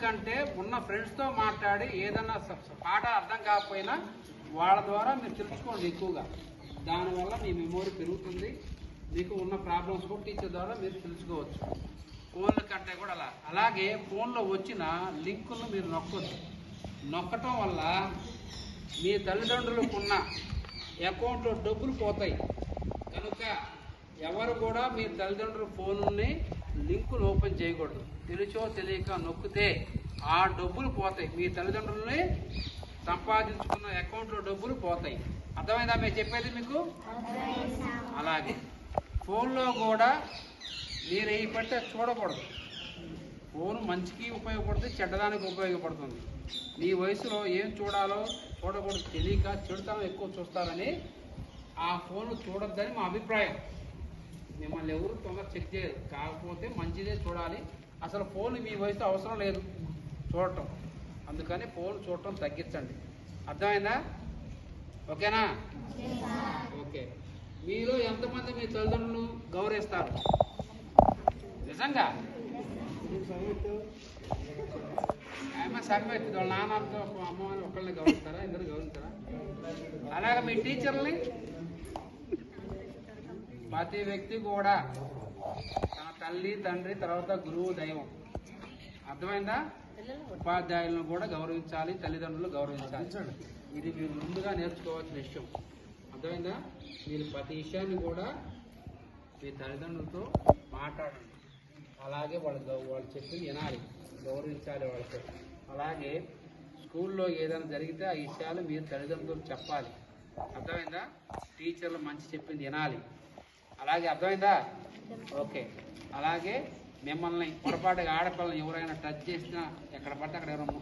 కంటే ఉన్న ఫ్రెండ్స్తో మాట్లాడి ఏదన్నా పాట అర్థం కాకపోయినా వాళ్ళ ద్వారా మీరు తెలుసుకోండి ఎక్కువగా. దానివల్ల మీ మెమొరీ పెరుగుతుంది. మీకు ఉన్న ప్రాబ్లమ్స్ కూడా టీచర్ ద్వారా మీరు తెలుసుకోవచ్చు. ఫోన్ల కంటే కూడా అలాగే ఫోన్లో వచ్చిన లింకులను మీరు నొక్కొద్దు. నొక్కటం వల్ల మీ తల్లిదండ్రులకున్న అకౌంట్లో డబ్బులు పోతాయి. కనుక ఎవరు కూడా మీ తల్లిదండ్రుల ఫోన్ని లింకులు ఓపెన్ చేయకూడదు. తెలిసో తెలియక నొక్కితే ఆ డబ్బులు పోతాయి. మీ తల్లిదండ్రులని సంపాదించుకున్న అకౌంట్లో డబ్బులు పోతాయి. అర్థమైందా మేము చెప్పేది మీకు? అలాగే ఫోన్లో కూడా మీరు ఏ పడితే చూడకూడదు. ఫోన్ మంచికి ఉపయోగపడుతుంది, చెడ్డదానికి ఉపయోగపడుతుంది. మీ వయసులో ఏం చూడాలో చూడకూడదు తెలియక చెడుతనం ఎక్కువ చూస్తారని ఆ ఫోన్ చూడొద్దని మా అభిప్రాయం. మిమ్మల్ని ఎవరు తొందర చెక్ చేయరు, కాకపోతే మంచిదే చూడాలి. అసలు ఫోన్ మీ వయసులో అవసరం లేదు చూడటం, అందుకని ఫోన్ చూడటం తగ్గించండి. అర్థమైందా? ఓకేనా? ఓకే. మీలో ఎంతమంది మీ తల్లిదండ్రులు గౌరవిస్తారు? నిజంగా ఆమె సగం అవుతుంది. వాళ్ళ నాన్నతో అమ్మని ఒకళ్ళని గౌరవిస్తారా? ఇద్దరు గౌరవిస్తారా? అలాగే మీ టీచర్ని ప్రతి వ్యక్తి కూడా తన తల్లి తండ్రి తర్వాత గురువు దైవం. అర్థమైందా? ఉపాధ్యాయులను కూడా గౌరవించాలి, తల్లిదండ్రులు గౌరవించాలి. ఇది మీరు ముందుగా నేర్చుకోవాల్సిన విషయం. అర్థమైందా? మీరు ప్రతి విషయాన్ని కూడా మీ తల్లిదండ్రులతో మాట్లాడండి. అలాగే వాళ్ళు చెప్పి వినాలి, గౌరవించాలి వాళ్ళతో. అలాగే స్కూల్లో ఏదైనా జరిగితే ఆ విషయాలు మీరు తల్లిదండ్రులకు చెప్పాలి. అర్థమైందా? టీచర్లు మంచి చెప్పింది వినాలి. అలాగే అర్థమైందా? ఓకే. అలాగే మిమ్మల్ని పొరపాటుగా ఆడపిల్లలు ఎవరైనా టచ్ చేసినా ఎక్కడ పడితే అక్కడ ఎవరైనా